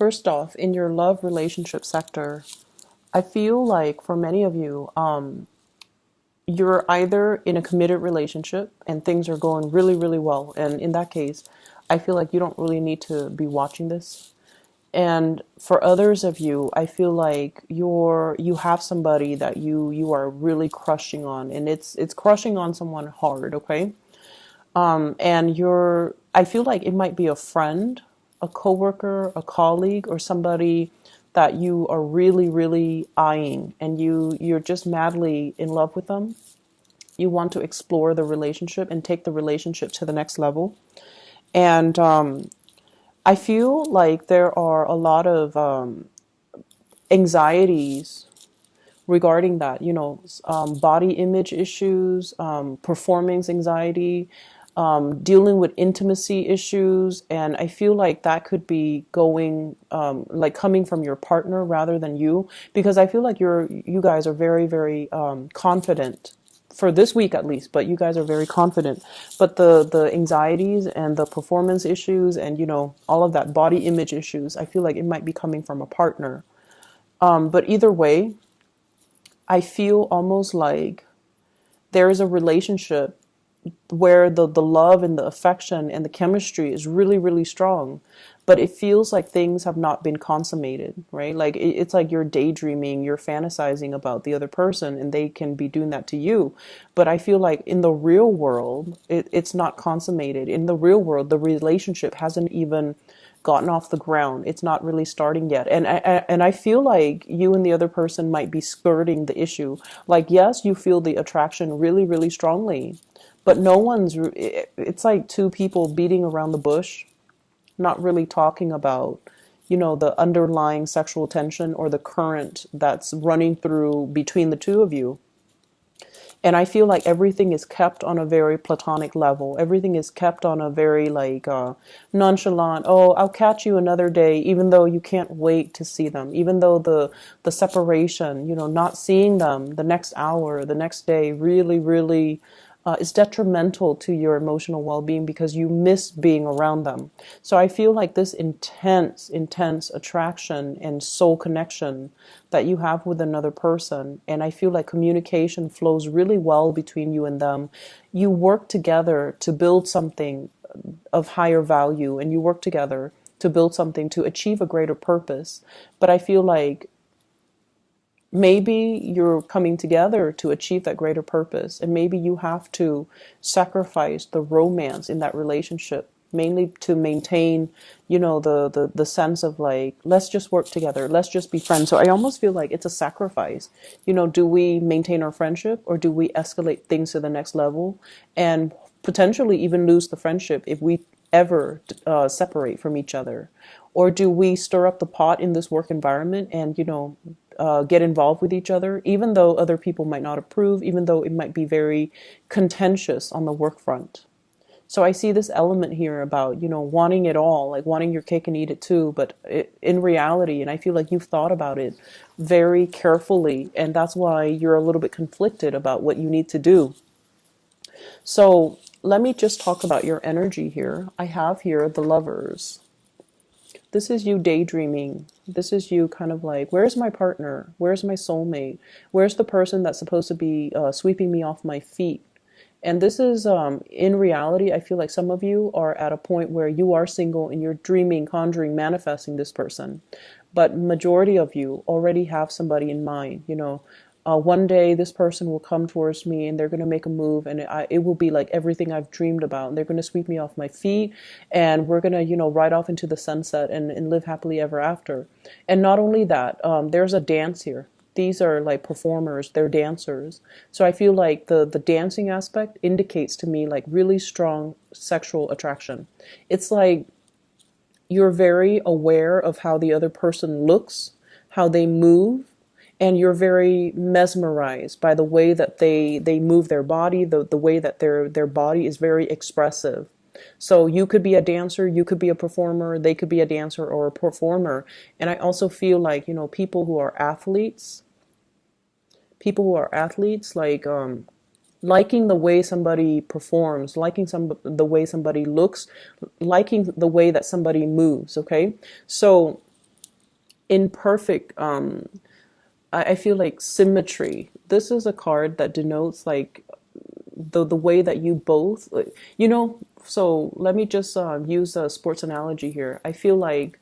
First off, in your love relationship sector, I feel like for many of you, you're either in a committed relationship and things are going really, really well. And in that case, I feel like you don't really need to be watching this. And for others of you, I feel like you have somebody that you are really crushing on, and it's crushing on someone hard, okay? And I feel like it might be a friend, a coworker, a colleague, or somebody that you are really, really eyeing, and you're just madly in love with them. You want to explore the relationship and take the relationship to the next level. And I feel like there are a lot of anxieties regarding that, body image issues, performance anxiety, dealing with intimacy issues. And I feel like that could be going, like coming from your partner rather than you, because I feel like you guys are very, very confident for this week at least, but you guys are very confident. But the anxieties and the performance issues and, all of that body image issues, I feel like it might be coming from a partner. But either way, I feel almost like there is a relationship where the love and the affection and the chemistry is really, really strong, but it feels like things have not been consummated, right? Like it's like you're daydreaming, you're fantasizing about the other person, and they can be doing that to you. But I feel like in the real world, it's not consummated. In the real world, the relationship hasn't even gotten off the ground. It's not really starting yet. And I feel like you and the other person might be skirting the issue. Like, yes, you feel the attraction really, really strongly, but it's like two people beating around the bush, not really talking about, the underlying sexual tension or the current that's running through between the two of you. And I feel like everything is kept on a very platonic level. Everything is kept on a very like nonchalant, oh, I'll catch you another day, even though you can't wait to see them, even though the separation, not seeing them the next hour, the next day really, really is detrimental to your emotional well-being because you miss being around them. So I feel like this intense, intense attraction and soul connection that you have with another person, and I feel like communication flows really well between you and them. You work together to build something of higher value, and you work together to build something to achieve a greater purpose. But I feel like maybe you're coming together to achieve that greater purpose, and maybe you have to sacrifice the romance in that relationship, mainly to maintain, the sense of like, let's just work together, let's just be friends. So I almost feel like it's a sacrifice. Do we maintain our friendship, or do we escalate things to the next level and potentially even lose the friendship if we ever separate from each other? Or do we stir up the pot in this work environment and, get involved with each other, even though other people might not approve, even though it might be very contentious on the work front? So I see this element here about, wanting it all, like wanting your cake and eat it too, but in reality, and I feel like you've thought about it very carefully, and that's why you're a little bit conflicted about what you need to do. So let me just talk about your energy here. I have here the Lovers. This is you daydreaming. This is you kind of like, where's my partner? Where's my soulmate? Where's the person that's supposed to be sweeping me off my feet? And this is, in reality, I feel like some of you are at a point where you are single and you're dreaming, conjuring, manifesting this person. But majority of you already have somebody in mind. One day this person will come towards me and they're going to make a move, and it will be like everything I've dreamed about. And they're going to sweep me off my feet, and we're going to, ride off into the sunset and live happily ever after. And not only that, there's a dance here. These are like performers, they're dancers. So I feel like the dancing aspect indicates to me like really strong sexual attraction. It's like you're very aware of how the other person looks, how they move, and you're very mesmerized by the way that they move their body, the way that their body is very expressive. So you could be a dancer, you could be a performer, they could be a dancer or a performer. And I also feel like, people who are athletes, like liking the way somebody performs, liking the way somebody looks, liking the way that somebody moves, okay? So in perfect, I feel like symmetry. This is a card that denotes like the way that you both, you know, so let me just use a sports analogy here. I feel like,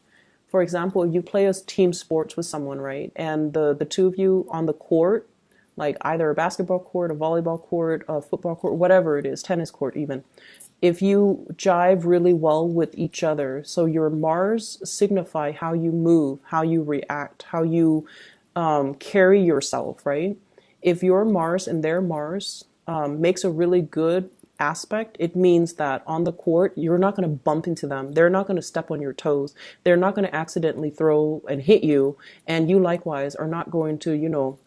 for example, you play a team sports with someone, right? And the two of you on the court, like either a basketball court, a volleyball court, a football court, whatever it is, tennis court even. If you jive really well with each other, so your Mars signify how you move, how you react, how you carry yourself, right? If your Mars and their Mars makes a really good aspect, it means that on the court, you're not going to bump into them. They're not going to step on your toes. They're not going to accidentally throw and hit you. And you likewise are not going to,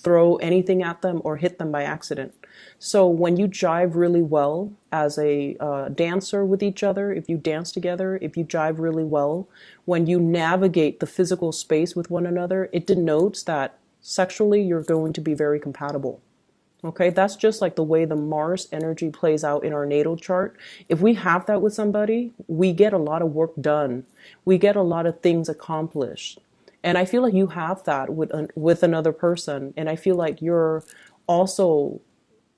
throw anything at them or hit them by accident. So when you jive really well as a dancer with each other, if you dance together, if you jive really well, when you navigate the physical space with one another, it denotes that sexually you're going to be very compatible. Okay, that's just like the way the Mars energy plays out in our natal chart. If we have that with somebody, we get a lot of work done. We get a lot of things accomplished. And I feel like you have that with another person. And I feel like you're also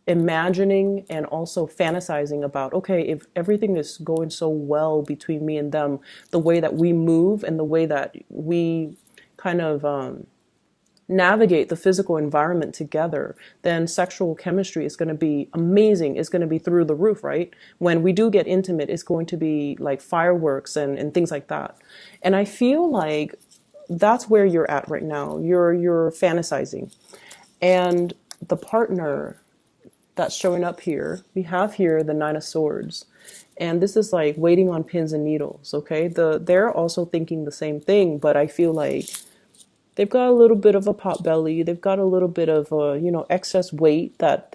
imagining and also fantasizing about, okay, if everything is going so well between me and them, the way that we move and the way that we kind of navigate the physical environment together, then sexual chemistry is going to be amazing. It's going to be through the roof, right? When we do get intimate, it's going to be like fireworks and things like that. And I feel like that's where you're at right now. You're fantasizing. And the partner that's showing up here, we have here the Nine of Swords. And this is like waiting on pins and needles, okay? They're also thinking the same thing, but I feel like they've got a little bit of a pot belly. They've got a little bit of excess weight that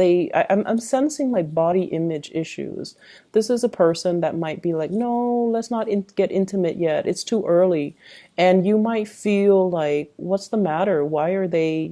I'm sensing like body image issues. This is a person that might be like, no, let's not get intimate yet. It's too early. And you might feel like, what's the matter? Why are they,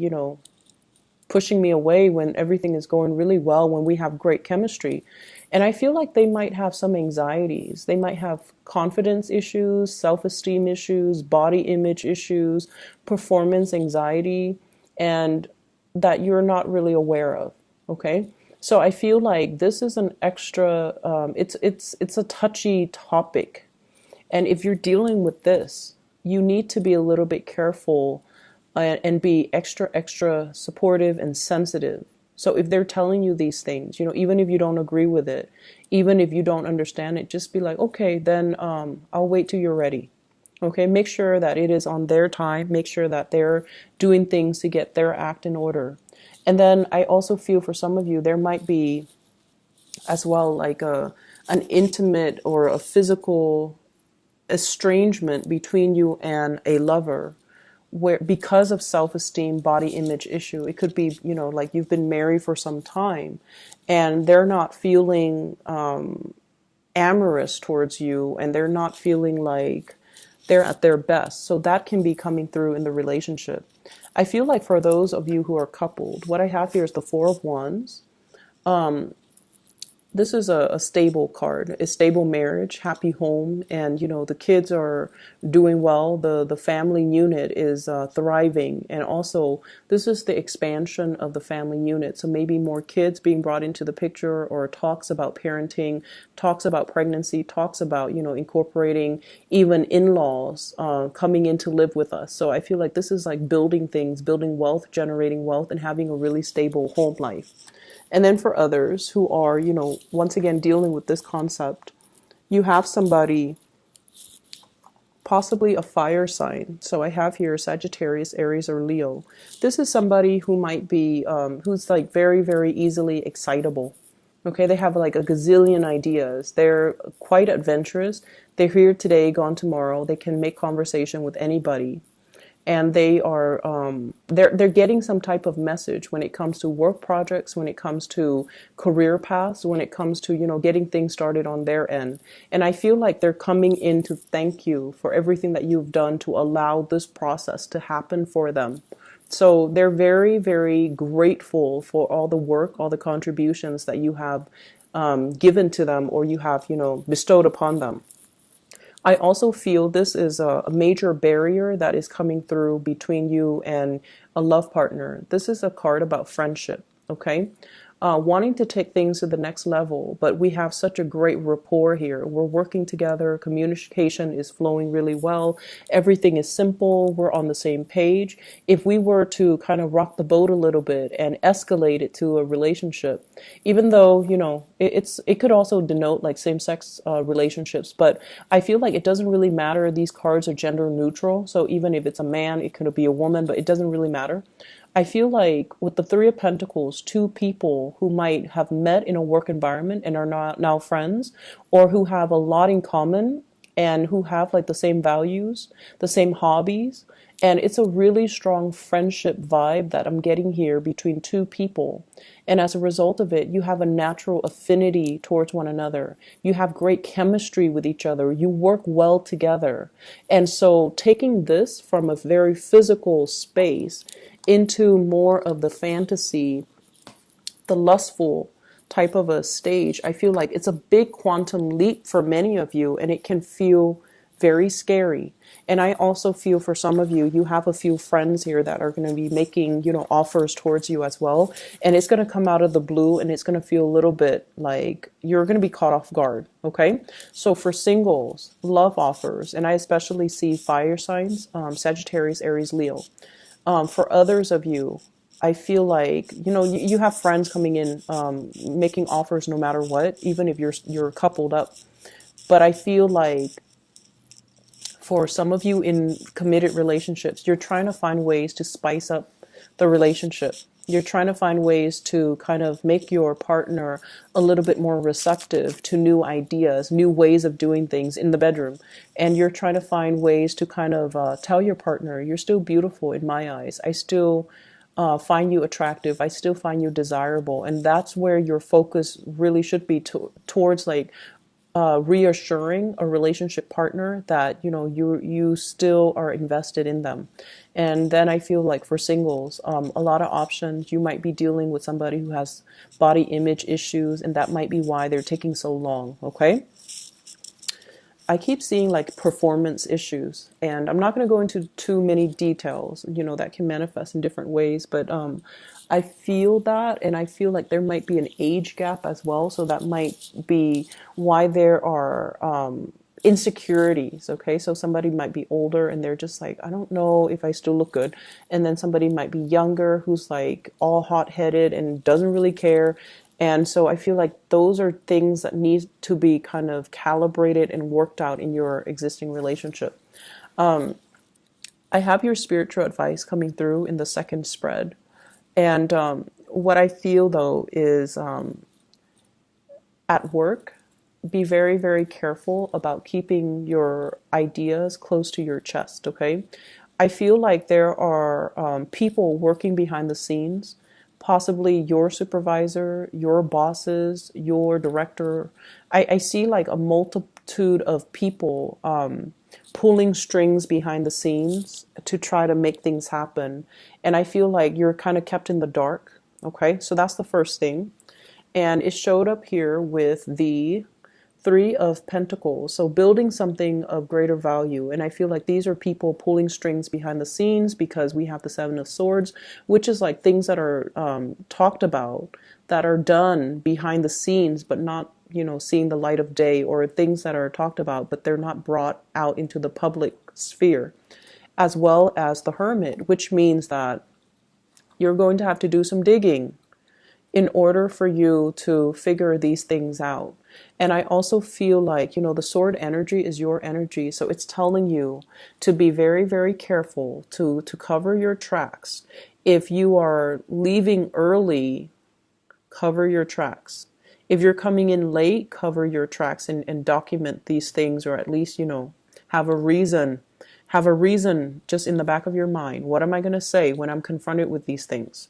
pushing me away when everything is going really well, when we have great chemistry? And I feel like they might have some anxieties. They might have confidence issues, self-esteem issues, body image issues, performance anxiety, and that you're not really aware of. Okay. So I feel like this is an extra, it's a touchy topic. And if you're dealing with this, you need to be a little bit careful and be extra supportive and sensitive. So if they're telling you these things, even if you don't agree with it, even if you don't understand it, just be like, okay, then I'll wait till you're ready. Okay, make sure that it is on their time. Make sure that they're doing things to get their act in order. And then I also feel for some of you, there might be as well like an intimate or a physical estrangement between you and a lover, where because of self-esteem, body image issue. It could be, like you've been married for some time and they're not feeling amorous towards you, and they're not feeling like they're at their best. So that can be coming through in the relationship. I feel like for those of you who are coupled, what I have here is the Four of Wands. This is a stable card, a stable marriage, happy home, and the kids are doing well. The family unit is thriving, and also this is the expansion of the family unit. So maybe more kids being brought into the picture, or talks about parenting, talks about pregnancy, talks about incorporating even in-laws coming in to live with us. So I feel like this is like building things, building wealth, generating wealth, and having a really stable home life. And then for others who are, once again, dealing with this concept, you have somebody, possibly a fire sign. So I have here Sagittarius, Aries, or Leo. This is somebody who might be, who's like very, very easily excitable. Okay, they have like a gazillion ideas. They're quite adventurous. They're here today, gone tomorrow. They can make conversation with anybody. And they are they're getting some type of message when it comes to work projects, when it comes to career paths, when it comes to getting things started on their end. And I feel like they're coming in to thank you for everything that you've done to allow this process to happen for them. So they're very, very grateful for all the work, all the contributions that you have given to them, or you have bestowed upon them. I also feel this is a major barrier that is coming through between you and a love partner. This is a card about friendship, okay? Wanting to take things to the next level, but we have such a great rapport here. We're working together, communication is flowing really well, everything is simple, we're on the same page. If we were to kind of rock the boat a little bit and escalate it to a relationship, even though, it could also denote like same-sex relationships, but I feel like it doesn't really matter. These cards are gender neutral, so even if it's a man, it could be a woman, but it doesn't really matter. I feel like with the Three of Pentacles, two people who might have met in a work environment and are not now friends, or who have a lot in common and who have like the same values, the same hobbies. And it's a really strong friendship vibe that I'm getting here between two people. And as a result of it, you have a natural affinity towards one another. You have great chemistry with each other. You work well together. And so taking this from a very physical space into more of the fantasy, the lustful type of a stage, I feel like it's a big quantum leap for many of you, and it can feel very scary. And I also feel for some of you, you have a few friends here that are going to be making, offers towards you as well. And it's going to come out of the blue, and it's going to feel a little bit like you're going to be caught off guard. Okay. So for singles, love offers, and I especially see fire signs, Sagittarius, Aries, Leo. For others of you, I feel like, you have friends coming in, making offers no matter what, even if you're coupled up. But I feel like for some of you in committed relationships, you're trying to find ways to spice up the relationship. You're trying to find ways to kind of make your partner a little bit more receptive to new ideas, new ways of doing things in the bedroom. And you're trying to find ways to kind of tell your partner, you're still beautiful in my eyes. I still find you attractive. I still find you desirable. And that's where your focus really should be towards like reassuring a relationship partner that you still are invested in them. And then I feel like for singles, a lot of options. You might be dealing with somebody who has body image issues, and that might be why they're taking so long. Okay, I keep seeing like performance issues, and I'm not going to go into too many details, that can manifest in different ways, but I feel that, and I feel like there might be an age gap as well, so that might be why there are insecurities. Okay, so somebody might be older and they're just like, I don't know if I still look good, and then somebody might be younger who's like all hot-headed and doesn't really care. And so I feel like those are things that need to be kind of calibrated and worked out in your existing relationship. I have your spiritual advice coming through in the second spread. And what I feel though is at work, be very, very careful about keeping your ideas close to your chest, okay? I feel like there are people working behind the scenes, possibly your supervisor, your bosses, your director. I see like a multitude of people pulling strings behind the scenes to try to make things happen. And I feel like you're kind of kept in the dark, okay? So that's the first thing. And it showed up here with the Three of Pentacles. So building something of greater value. And I feel like these are people pulling strings behind the scenes because we have the Seven of Swords, which is like things that are talked about, that are done behind the scenes, but not, seeing the light of day, or things that are talked about, but they're not brought out into the public sphere. As well as the Hermit, which means that you're going to have to do some digging in order for you to figure these things out. And I also feel like, the sword energy is your energy. So it's telling you to be very, very careful to cover your tracks. If you are leaving early, cover your tracks. If you're coming in late, cover your tracks and document these things, or at least, have a reason. Have a reason just in the back of your mind. What am I going to say when I'm confronted with these things?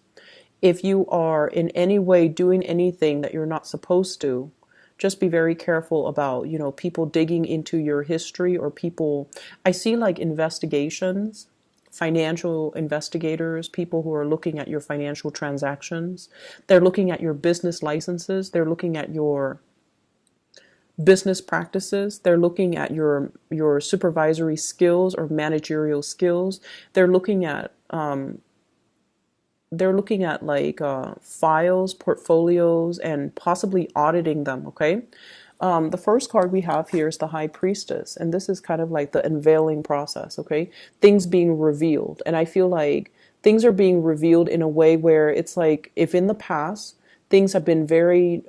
If you are in any way doing anything that you're not supposed to, just be very careful about, people digging into your history, or people, I see like investigations, financial investigators, people who are looking at your financial transactions. They're looking at your business licenses. They're looking at your business practices. They're looking at your supervisory skills or managerial skills. They're looking at like files, portfolios, and possibly auditing them. Okay. The first card we have here is the High Priestess, and this is kind of like the unveiling process, okay? Things being revealed. And I feel like things are being revealed in a way where it's like if in the past things have been very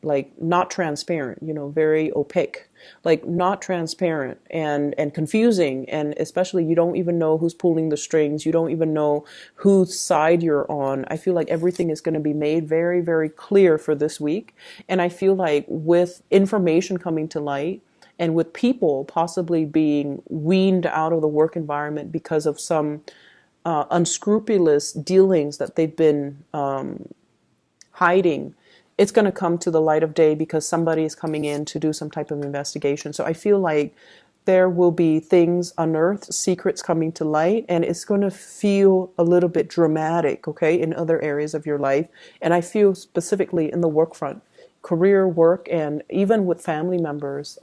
like not transparent, very opaque, like not transparent and confusing, and especially you don't even know who's pulling the strings, you don't even know whose side you're on. I feel like everything is going to be made very, very clear for this week. And I feel like with information coming to light, and with people possibly being weaned out of the work environment because of some unscrupulous dealings that they've been hiding, it's going to come to the light of day because somebody is coming in to do some type of investigation. So I feel like there will be things unearthed, secrets coming to light, and it's going to feel a little bit dramatic, okay, in other areas of your life. And I feel specifically in the work front, career, work, and even with family members.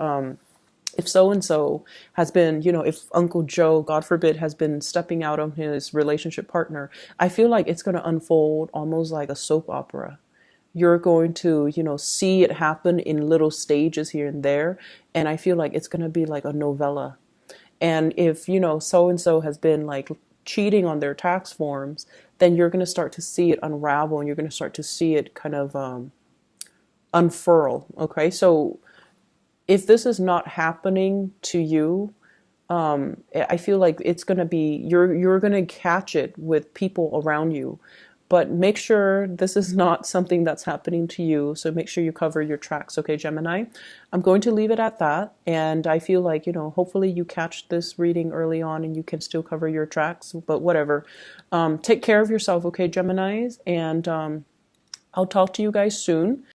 If so and so has been, if Uncle Joe, God forbid, has been stepping out on his relationship partner, I feel like it's going to unfold almost like a soap opera. You're going to, see it happen in little stages here and there. And I feel like it's going to be like a novella. And if, so and so has been like cheating on their tax forms, then you're going to start to see it unravel, and you're going to start to see it kind of unfurl. Okay. So if this is not happening to you, I feel like it's going to be, you're going to catch it with people around you. But make sure this is not something that's happening to you. So make sure you cover your tracks, okay, Gemini? I'm going to leave it at that. And I feel like, hopefully you catch this reading early on and you can still cover your tracks, but whatever. Take care of yourself, okay, Geminis? And I'll talk to you guys soon.